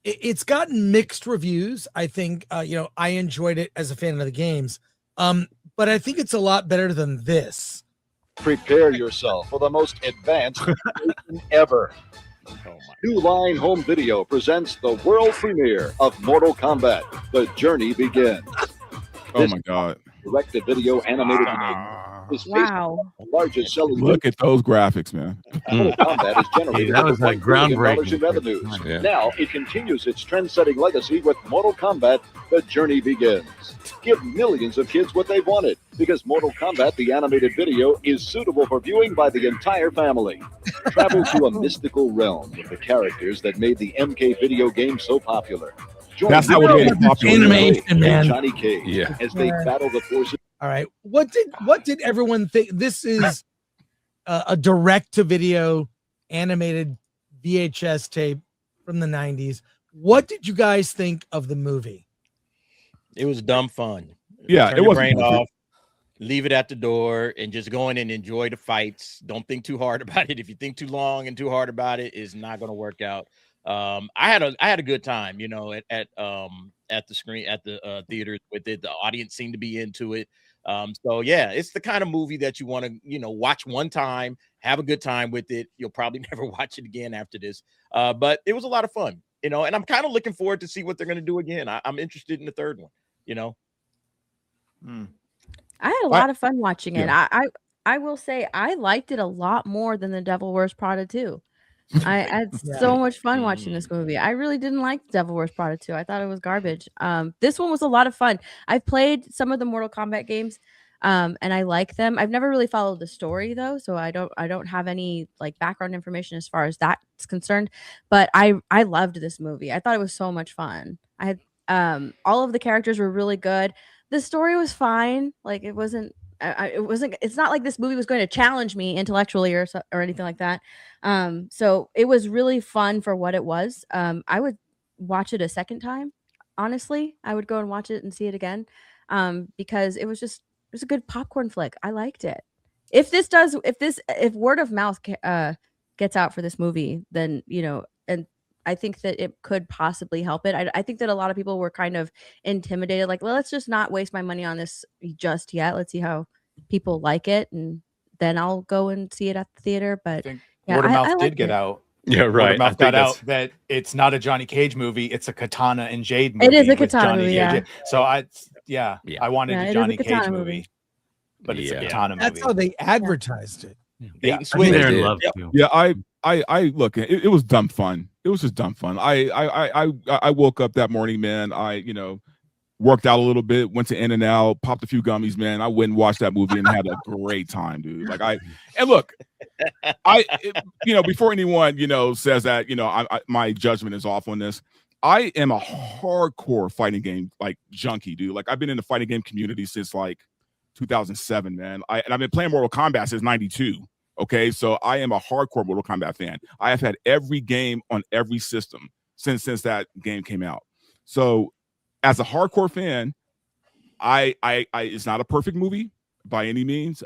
It's gotten mixed reviews. I think I enjoyed it as a fan of the games, but I think it's a lot better than this. Prepare yourself for the most advanced ever. New Line Home Video presents the world premiere of Mortal Kombat: The Journey Begins. Oh my God! Direct-to-video animated is Wow. the largest selling. Look at those graphics, man. Mortal Kombat is generating that was over like $1 billion groundbreaking. in revenues. Yeah. Now it continues its trend-setting legacy with Mortal Kombat: The Journey Begins. Give millions of kids what they wanted, because Mortal Kombat, the animated video, is suitable for viewing by the entire family. Travel to a mystical realm with the characters that made the MK video game so popular. Join That's not what made it popular. Animation, man. Johnny Cage as they battle the forces. All right. What did everyone think? This is a direct-to-video animated VHS tape from the 90s. What did you guys think of the movie? It was dumb fun. Yeah, Turn it your was brain off, leave it at the door, and just go in and enjoy the fights. Don't think too hard about it. If you think too long and too hard about it, it's not going to work out. I had a good time, at the screen, at the theaters with it. The audience seemed to be into it. So yeah, it's the kind of movie that you want to, watch one time, have a good time with it. You'll probably never watch it again after this. But it was a lot of fun, and I'm kind of looking forward to see what they're going to do again. I'm interested in the third one, I had a lot of fun watching it. I will say I liked it a lot more than The Devil Wears Prada 2. I had so much fun watching this movie. I really didn't like The Devil Wears Prada 2. I thought it was garbage. This one was a lot of fun. I've played some of the Mortal Kombat games, and I like them. I've never really followed the story though, so I don't have any like background information as far as that's concerned. But I loved this movie. I thought it was so much fun. I had all of the characters were really good. The story was fine. Like it wasn't. It's not like this movie was going to challenge me intellectually or anything like that. So it was really fun for what it was. I would watch it a second time. Honestly, I would go and watch it and see it again. Because it was a good popcorn flick. I liked it. If word of mouth gets out for this movie, then, and I think that it could possibly help it. I think that a lot of people were kind of intimidated, like, well, let's just not waste my money on this just yet. Let's see how people like it, and then I'll go and see it at the theater. But word of mouth did get out. Yeah, right. Word of mouth got out that it's not a Johnny Cage movie; it's a Katana and Jade movie. It is a Katana movie, yeah. So I wanted a Johnny Cage movie, but it's a Katana movie. That's how they advertised it. Yeah, They're in love too. Yeah, I look. It was dumb fun. It was just dumb fun. I woke up that morning, man. I worked out a little bit, went to In-N-Out, popped a few gummies, man. I went and watched that movie and had a great time, dude. Before anyone says that my judgment is off on this, I am a hardcore fighting game junkie, dude. Like I've been in the fighting game community since 2007, man. I've been playing Mortal Kombat since '92. Okay, so I am a hardcore Mortal Kombat fan. I have had every game on every system since that game came out. So, as a hardcore fan, I it's not a perfect movie by any means.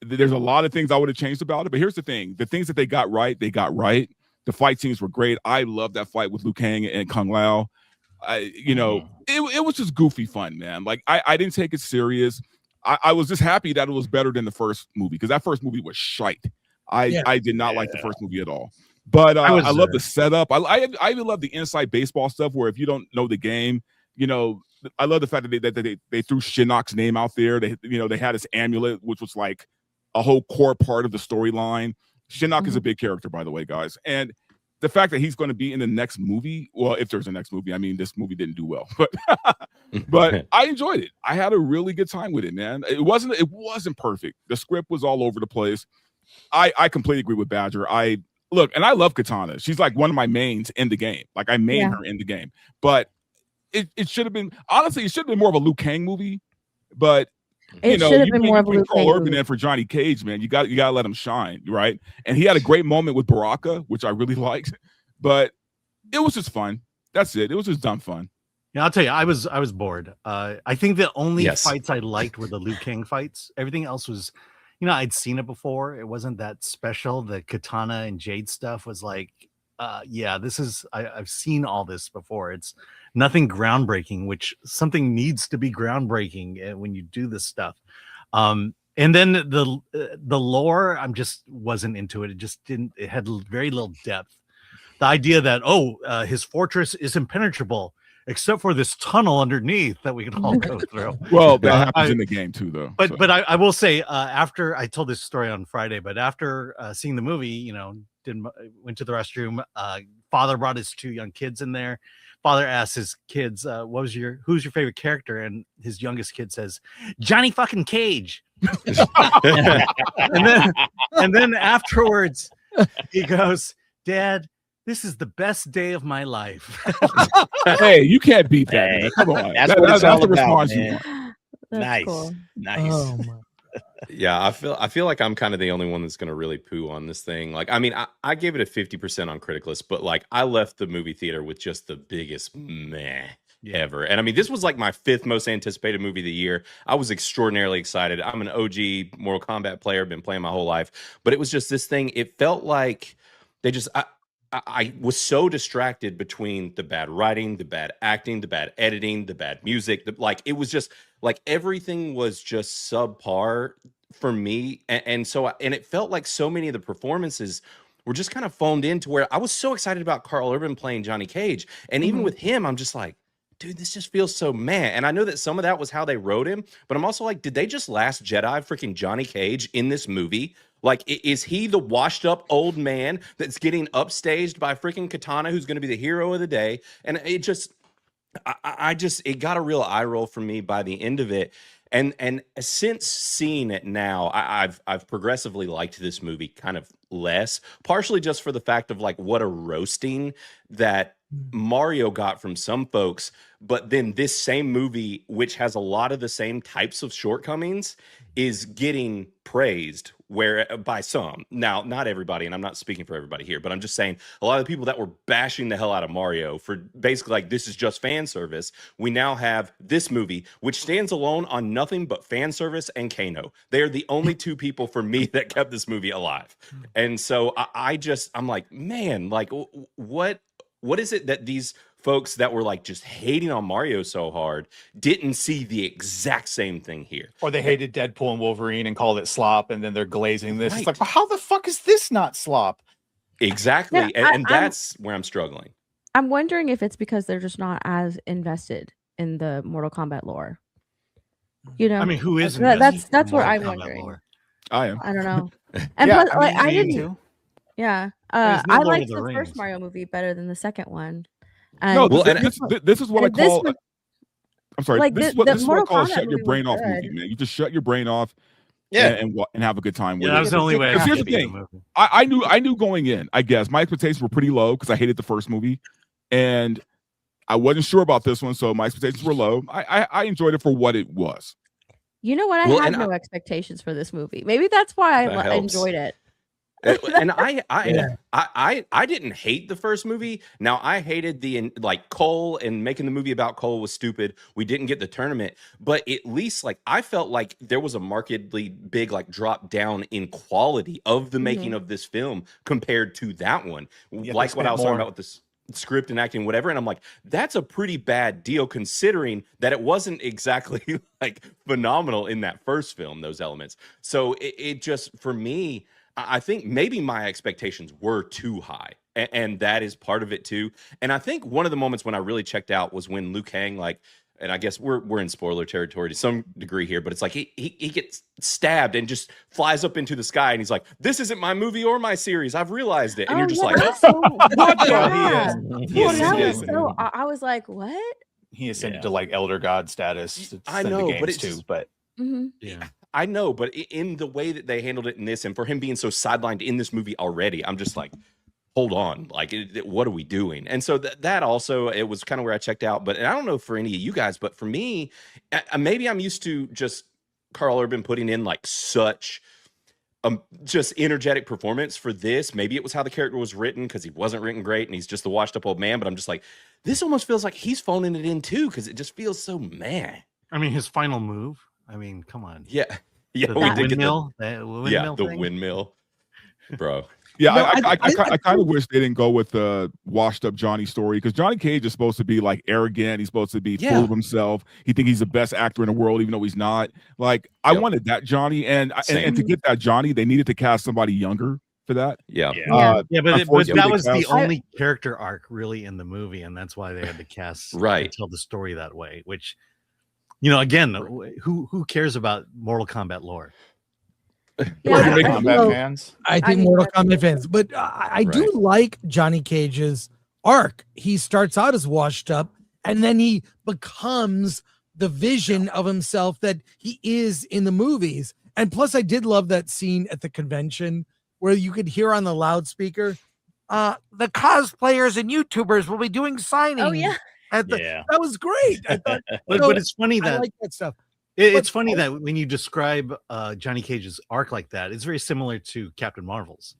There's a lot of things I would have changed about it, but here's the thing: the things that they got right, they got right. The fight scenes were great. I love that fight with Liu Kang and Kung Lao. It was just goofy fun, man. Like I didn't take it serious. I was just happy that it was better than the first movie, because that first movie was shite. I did not like the first movie at all. But I love the setup. I even love the inside baseball stuff, where if you don't know the game, I love the fact that they threw Shinnok's name out there. They had his amulet, which was like a whole core part of the storyline. Shinnok is a big character, by the way, guys. And the fact that he's going to be in the next movie, well, if there's a next movie, I mean, this movie didn't do well, but I enjoyed it. I had a really good time with it, man. It wasn't perfect. The script was all over the place. I completely agree with Badger. And I love Katana. She's like one of my mains in the game. Like I main her in the game, but it should have been, honestly, it should have been more of a Liu Kang movie, but it should have been more of a Liu Kang Urban movie. in for Johnny Cage, man. You got to let him shine, right? And he had a great moment with Baraka, which I really liked, but it was just fun. That's it. It was just dumb fun. Yeah, I'll tell you, I was bored. I think the only fights I liked were the Liu Kang fights. Everything else was, I'd seen it before. It wasn't that special. The Katana and Jade stuff was like, yeah, this is I've seen all this before. It's nothing groundbreaking, which something needs to be groundbreaking when you do this stuff. And then the lore, I'm just wasn't into it. It just didn't. It had very little depth. The idea that his fortress is impenetrable except for this tunnel underneath that we can all go through. Well, that happens in the game too, though. But I will say, after I told this story on Friday, but after seeing the movie, went to the restroom. Father brought his 2 young kids in there. Father asked his kids, who's your favorite character? And his youngest kid says, Johnny fucking Cage. and then afterwards he goes, Dad, this is the best day of my life. Hey, you can't beat that, man. Come on. That's the response man. you want. Nice. Cool. Nice. Oh, my. Yeah, I feel like I'm kind of the only one that's going to really poo on this thing. Like, I mean, I gave it a 50% on Criticless, but like I left the movie theater with just the biggest meh ever. And I mean, this was like my 5th most anticipated movie of the year. I was extraordinarily excited. I'm an OG Mortal Kombat player, been playing my whole life, but it was just this thing. It felt like they just, I was so distracted between the bad writing, the bad acting, the bad editing, the bad music. It was just like everything was just subpar for me. And it felt like so many of the performances were just kind of phoned in to where I was so excited about Carl Urban playing Johnny Cage. And even with him, I'm just like, dude, this just feels so meh. And I know that some of that was how they wrote him, but I'm also like, did they just Last Jedi freaking Johnny Cage in this movie? Like, is he the washed up old man that's getting upstaged by freaking Katana, who's going to be the hero of the day? And it just, it got a real eye roll from me by the end of it. And since seeing it now, I've progressively liked this movie kind of less, partially just for the fact of like what a roasting that Mario got from some folks, but then this same movie, which has a lot of the same types of shortcomings, is getting praised by some. Now, not everybody, and I'm not speaking for everybody here, but I'm just saying a lot of the people that were bashing the hell out of Mario for basically like, this is just fan service. We now have this movie, which stands alone on nothing but fan service and Kano. They are the only 2 people for me that kept this movie alive. And so I'm like, man, like what is it that these folks that were like just hating on Mario so hard didn't see the exact same thing here? Or they hated Deadpool and Wolverine and called it slop, and then they're glazing this. Right. It's like, well, how the fuck is this not slop? Exactly. Yeah, and that's where I'm struggling. I'm wondering if it's because they're just not as invested in the Mortal Kombat lore. I mean, who is that's where I'm wondering. Lore? I am. I don't know. And plus, I didn't. Too. Yeah. I liked the first Mario movie better than the second one. And this is what I call. I'm sorry. Like this is what I call shut your brain off movie, man. You just shut your brain off, and have a good time with it. That was the only way. Here's the thing. I knew going in. I guess my expectations were pretty low because I hated the first movie, and I wasn't sure about this one, so my expectations were low. I enjoyed it for what it was. You know what? I had no expectations for this movie. Maybe that's why I enjoyed it. And I didn't hate the first movie. Now I hated the Cole, and making the movie about Cole was stupid. We didn't get the tournament, but at least I felt like there was a markedly big drop down in quality of the making of this film compared to that one. Like what I was talking about with this script and acting, whatever. And I'm like, that's a pretty bad deal considering that it wasn't exactly phenomenal in that first film, those elements. So it just, for me, I think maybe my expectations were too high, and that is part of it too. And I think one of the moments when I really checked out was when Liu Kang, and I guess we're in spoiler territory to some degree here, but it's like he gets stabbed and just flies up into the sky, and he's like, "This isn't my movie or my series. I've realized it." And you're just like, "What?" I was like, "What?" He ascended to elder god status. I know, but it's too, but yeah. I know, but in the way that they handled it in this, and for him being so sidelined in this movie already, I'm just like, hold on, what are we doing? And so that also, it was kind of where I checked out. But I don't know for any of you guys, but for me, maybe I'm used to just Carl Urban putting in such just energetic performance for this. Maybe it was how the character was written, because he wasn't written great and he's just the washed up old man. But I'm just like, this almost feels like he's phoning it in too, because it just feels so meh. I mean, his final move. I mean, come on. Yeah. The windmill. The windmill, bro. Yeah, No, I kind of wish they didn't go with the washed up Johnny story, because Johnny Cage is supposed to be like arrogant. He's supposed to be full of himself. He thinks he's the best actor in the world, even though he's not. Like, I wanted that Johnny, and to get that Johnny, they needed to cast somebody younger for that. But Unfortunately, that was they the cast- only character arc really in the movie, and that's why they had to cast and tell the story that way. Which, again, who cares about Mortal Kombat lore? Kombat fans. I think Mortal Kombat fans, but I do like Johnny Cage's arc. He starts out as washed up, and then he becomes the vision of himself that he is in the movies. And plus, I did love that scene at the convention where you could hear on the loudspeaker, the cosplayers and YouTubers will be doing signings. Oh yeah, that was great. I thought, but it's funny that I like that stuff. It's funny that when you describe Johnny Cage's arc like that, it's very similar to Captain Marvel's.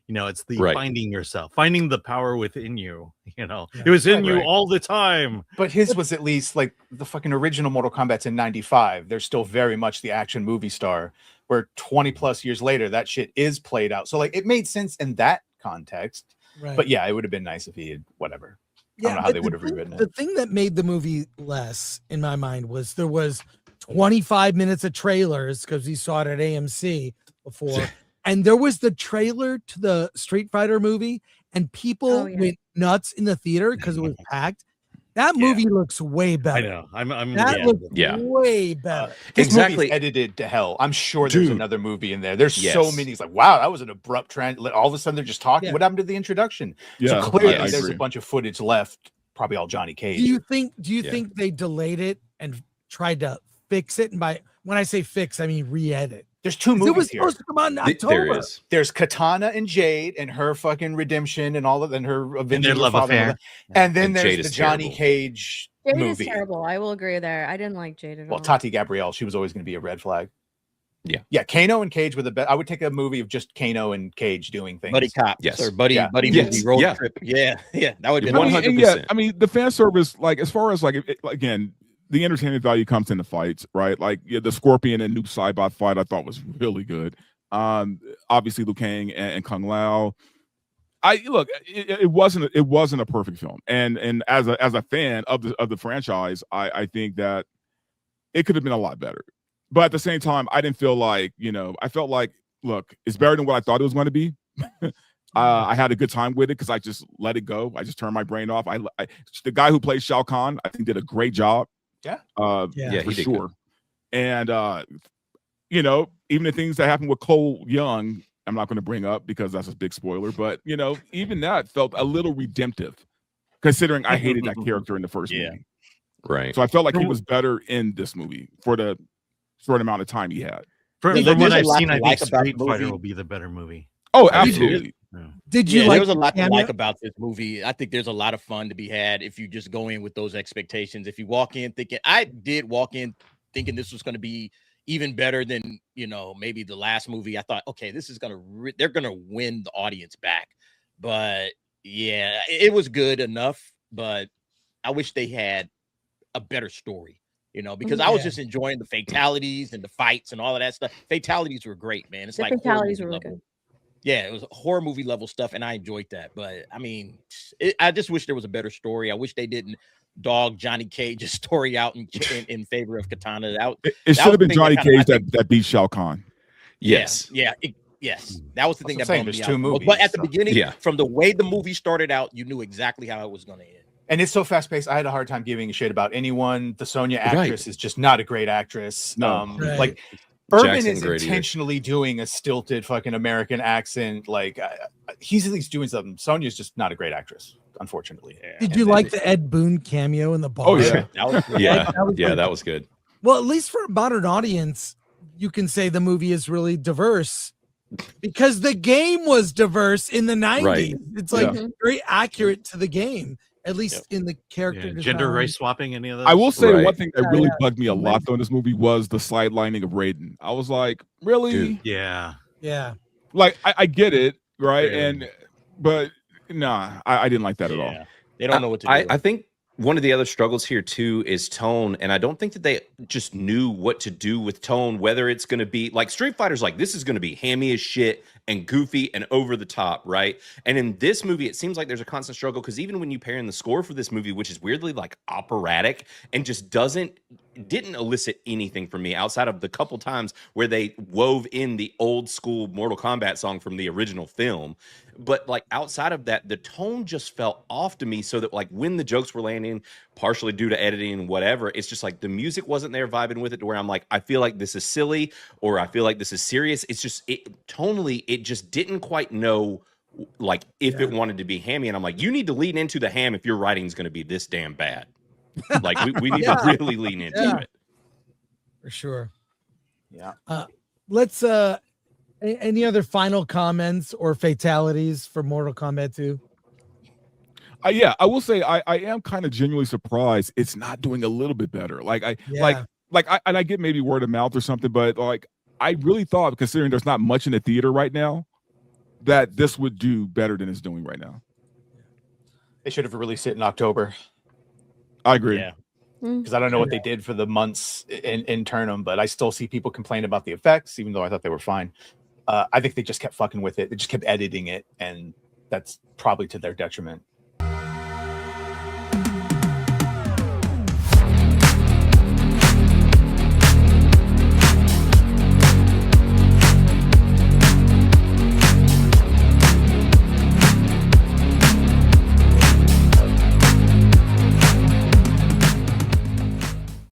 It's the finding yourself, finding the power within you. It was in you all the time. But his was at least like the fucking original Mortal Kombat's in '95. They're still very much the action movie star, where 20 plus years later, that shit is played out. So like it made sense in that context. Right. But yeah, it would have been nice if he had whatever. I don't know how they would have rewritten it. The thing that made the movie less, in my mind, was there was 25 minutes of trailers because we saw it at AMC before. And there was the trailer to the Street Fighter movie, and people went nuts in the theater because it was packed. That movie looks way better. I know. That looks way better. This movie's edited to hell. I'm sure there's another movie in there. There's so many. It's like, wow, that was an abrupt trend. All of a sudden, they're just talking. What happened to the introduction? So clearly, there's a bunch of footage left. Probably all Johnny Cage. Do you think they delayed it and tried to fix it? And when I say fix, I mean re-edit. There's two movies it was here. supposed to come out in October. There's Katana and Jade and her fucking redemption and all of, and her avenging love affair. And then there's the Johnny Cage Jade movie. is terrible. I will agree there. I didn't like Jade at all. Well, Tati Gabrielle, she was always going to be a red flag. Yeah. Kano and Cage were the best. I would take a movie of just Kano and Cage doing things. Buddy cop, or buddy movie road trip. Yeah, that would be 100%. I mean, the fan service, like as far as like again, the entertainment value comes in the fights, right? Like the Scorpion and Noob Saibot fight, I thought was really good. Obviously Liu Kang and Kung Lao. It wasn't a perfect film, and as a fan of the franchise, I think that it could have been a lot better. But at the same time, I didn't feel like, I felt like, look, it's better than what I thought it was going to be. I had a good time with it because I just let it go. I just turned my brain off. The guy who plays Shao Kahn, I think, did a great job. For sure. And even the things that happened with Cole Young, I'm not going to bring up because that's a big spoiler. But even that felt a little redemptive, considering I hated that character in the first movie. Right. So I felt like he was better in this movie for the short amount of time he had. From what I've seen, I think Street Fighter will be the better movie. Oh, absolutely. Did you like? There was a lot to like about this movie. I think there's a lot of fun to be had if you just go in with those expectations. If you walk in thinking, I did walk in thinking this was going to be even better than maybe the last movie. I thought, okay, this is they're gonna win the audience back. But yeah, it was good enough. But I wish they had a better story. Because I was just enjoying the fatalities and the fights and all of that stuff. Fatalities were great, man. It's like fatalities were good. Yeah, it was horror movie level stuff, and I enjoyed that. But I mean, I just wish there was a better story. I wish they didn't dog Johnny Cage's story out in favor of Katana. It should have been Johnny Cage that beat Shao Kahn. Yes. Yes. That was the thing that bummed me out. Two movies, but at the beginning, from the way the movie started out, you knew exactly how it was going to end. And it's so fast paced. I had a hard time giving a shit about anyone. The Sonya actress is just not a great actress. Like Urban is intentionally doing a stilted fucking American accent. Like he's at least doing something. Sonya's just not a great actress, unfortunately. Did you like the Ed Boon cameo in the bar? Oh yeah, that was good. Well, at least for a modern audience, you can say the movie is really diverse because the game was diverse in the 90s. Right. It's like very accurate to the game. At least in the character design. Gender race swapping, any of those? I will say one thing that really bugged me a lot though in this movie was the sidelining of Raiden. I was like, really? Dude. Yeah. Like I get it, right? But nah, I didn't like that at all. They don't know what to do. I think one of the other struggles here too is tone, and I don't think that they just knew what to do with tone. Whether it's going to be like Street Fighter's like this is going to be hammy as shit, and goofy and over the top, right? And in this movie, it seems like there's a constant struggle because even when you pair in the score for this movie, which is weirdly like operatic and just didn't elicit anything from me outside of the couple times where they wove in the old school Mortal Kombat song from the original film. But like outside of that, the tone just felt off to me, so that like when the jokes were landing, partially due to editing and whatever, it's just like the music wasn't there vibing with it to where I'm like, I feel like this is silly or I feel like this is serious. It's just tonally, it just didn't quite know like if it wanted to be hammy. And I'm like, you need to lean into the ham if your writing is going to be this damn bad. Like we need to really lean into it. For sure. Yeah. Let's any other final comments or fatalities for Mortal Kombat 2? Yeah, I will say I am kind of genuinely surprised it's not doing a little bit better. Like I get maybe word of mouth or something, but like I really thought, considering there's not much in the theater right now, that this would do better than it's doing right now. They should have released it in October. I agree. Yeah. Because I don't know what they did for the months in Turnham, but I still see people complain about the effects, even though I thought they were fine. I think they just kept fucking with it. They just kept editing it, and that's probably to their detriment.